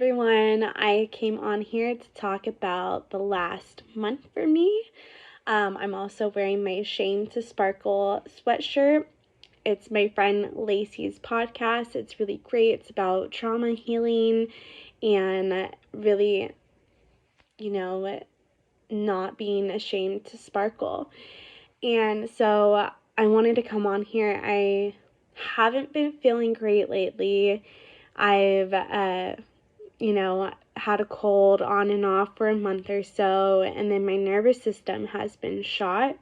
Everyone, I came on here to talk about the last month for me. I'm also wearing my Shame to Sparkle sweatshirt. It's my friend Lacey's podcast. It's really great. It's about trauma healing and really, you know, not being ashamed to sparkle. And so I wanted to come on here. I haven't been feeling great lately. I've had a cold on and off for a month or so, and then my nervous system has been shot.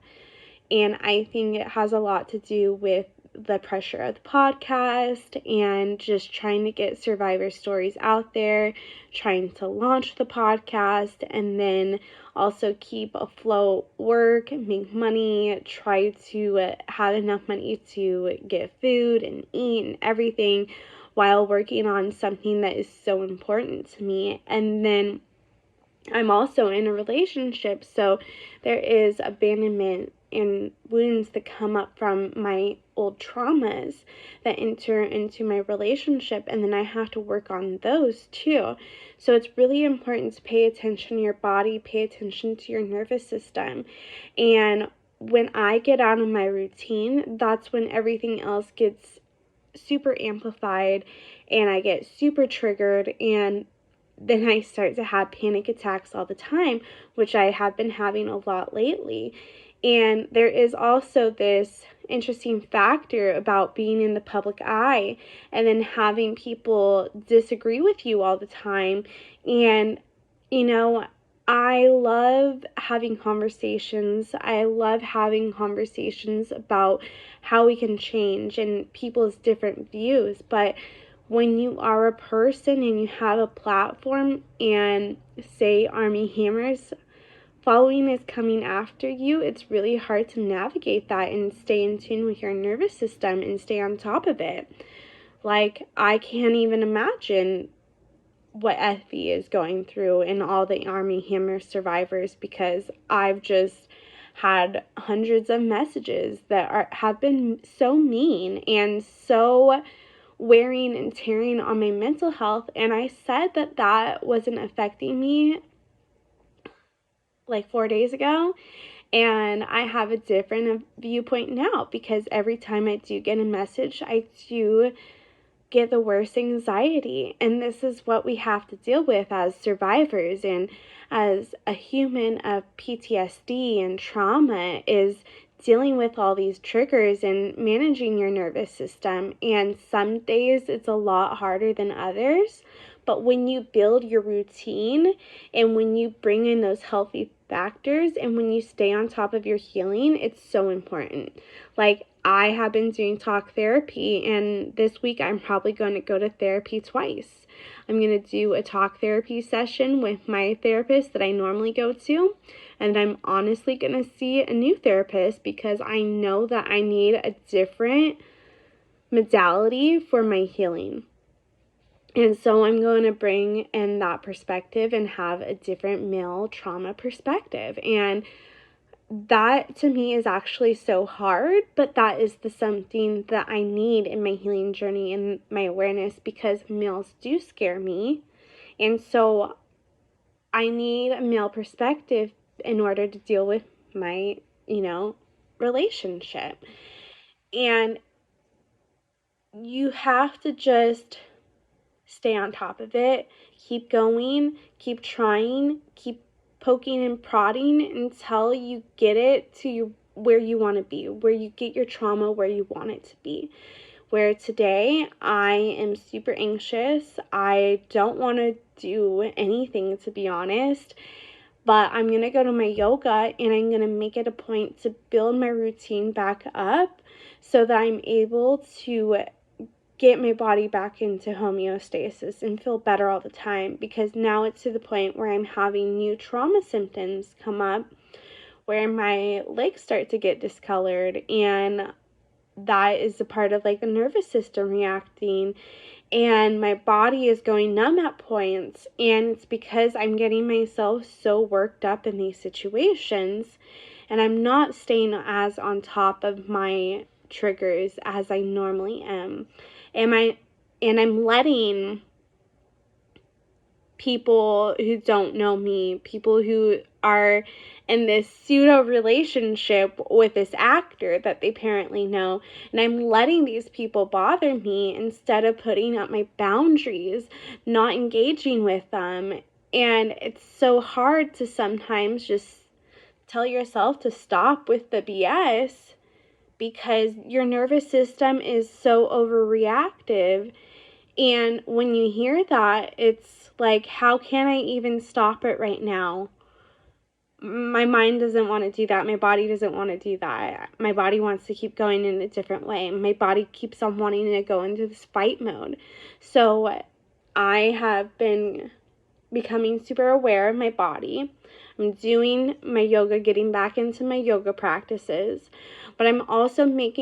And I think it has a lot to do with the pressure of the podcast and just trying to get survivor stories out there, trying to launch the podcast, and then also keep afloat work, make money, try to have enough money to get food and eat and everything while working on something that is so important to me. And then I'm also in a relationship, so there is abandonment and wounds that come up from my old traumas that enter into my relationship, and then I have to work on those too. So it's really important to pay attention to your body, pay attention to your nervous system. And when I get out of my routine, that's when everything else gets super amplified and I get super triggered, and then I start to have panic attacks all the time, which I have been having a lot lately. And there is also this interesting factor about being in the public eye and then having people disagree with you all the time. And, you know, I love having conversations. I love having conversations about how we can change and people's different views. But when you are a person and you have a platform and say Army Hammer's following is coming after you, it's really hard to navigate that and stay in tune with your nervous system and stay on top of it. Like, I can't even imagine what Effie is going through and all the Army Hammer survivors, because I've just had hundreds of messages that have been so mean and so wearing and tearing on my mental health. And I said that wasn't affecting me like 4 days ago. And I have a different viewpoint now, because every time I do get a message, I do get the worst anxiety. And this is what we have to deal with as survivors and as a human of PTSD and trauma, is dealing with all these triggers and managing your nervous system. And some days it's a lot harder than others. But when you build your routine and when you bring in those healthy factors and when you stay on top of your healing, it's so important. Like, I have been doing talk therapy, and this week I'm probably going to go to therapy twice. I'm going to do a talk therapy session with my therapist that I normally go to, and I'm honestly going to see a new therapist because I know that I need a different modality for my healing. And so I'm going to bring in that perspective and have a different male trauma perspective. And that to me is actually so hard, but that is the something that I need in my healing journey and my awareness, because males do scare me. And so I need a male perspective in order to deal with my, relationship. And you have to just stay on top of it, keep going, keep trying, keep poking and prodding until you get it to where you want to be, where you get your trauma where you want it to be. Where today I am super anxious. I don't want to do anything, to be honest, but I'm going to go to my yoga and I'm going to make it a point to build my routine back up so that I'm able to get my body back into homeostasis and feel better all the time, because now it's to the point where I'm having new trauma symptoms come up where my legs start to get discolored, and that is a part of like the nervous system reacting, and my body is going numb at points, and it's because I'm getting myself so worked up in these situations and I'm not staying as on top of my triggers as I normally am. And I'm letting people who don't know me, people who are in this pseudo relationship with this actor that they apparently know, and I'm letting these people bother me instead of putting up my boundaries, not engaging with them. And it's so hard to sometimes just tell yourself to stop with the BS because your nervous system is so overreactive. And when you hear that, it's like, how can I even stop it right now? My mind doesn't want to do that. My body doesn't want to do that. My body wants to keep going in a different way. My body keeps on wanting to go into this fight mode. So I have been becoming super aware of my body. I'm doing my yoga, getting back into my yoga practices, but I'm also make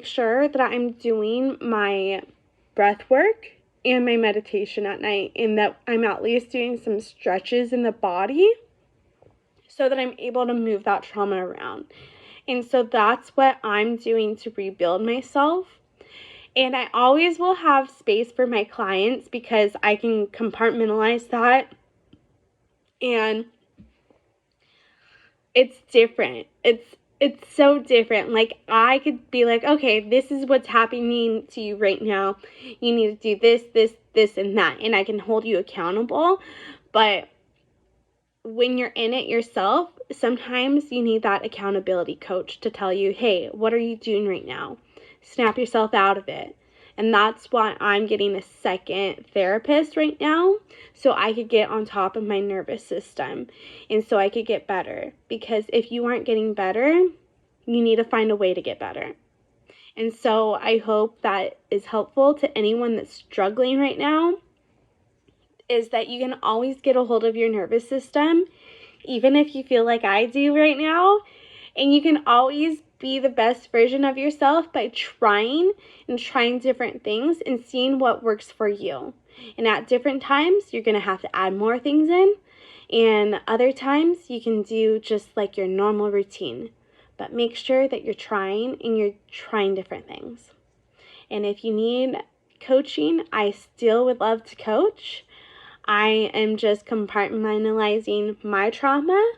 sure that I'm doing my breath work and my meditation at night, and that I'm at least doing some stretches in the body so that I'm able to move that trauma around. And so that's what I'm doing to rebuild myself. And I always will have space for my clients because I can compartmentalize that. And it's different. It's so different. Like, I could be like, okay, this is what's happening to you right now. You need to do this, and that. And I can hold you accountable. But when you're in it yourself, sometimes you need that accountability coach to tell you, hey, what are you doing right now? Snap yourself out of it. And that's why I'm getting a second therapist right now, so I could get on top of my nervous system and so I could get better. Because if you aren't getting better, you need to find a way to get better. And so I hope that is helpful to anyone that's struggling right now, is that you can always get a hold of your nervous system, even if you feel like I do right now. And you can always be the best version of yourself by trying different things and seeing what works for you. And at different times, you're going to have to add more things in. And other times, you can do just like your normal routine. But make sure that you're trying different things. And if you need coaching, I still would love to coach. I am just compartmentalizing my trauma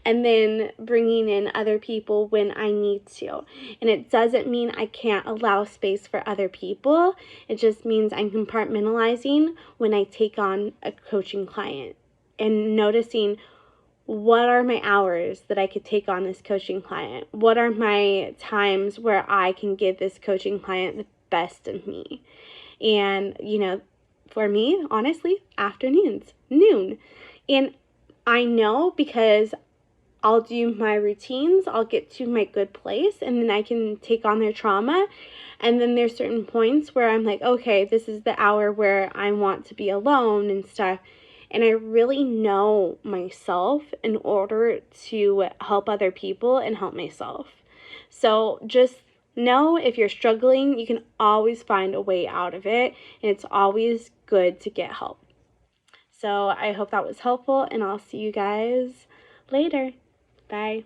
and then bringing in other people when I need to. And it doesn't mean I can't allow space for other people. It just means I'm compartmentalizing when I take on a coaching client and noticing, what are my hours that I could take on this coaching client? What are my times where I can give this coaching client the best of me? And, for me, honestly, afternoons, noon. And I know because I'll do my routines, I'll get to my good place, and then I can take on their trauma. And then there's certain points where I'm like, okay, this is the hour where I want to be alone and stuff. And I really know myself in order to help other people and help myself. So just know, if you're struggling, you can always find a way out of it, and it's always good to get help. So I hope that was helpful, and I'll see you guys later. Bye.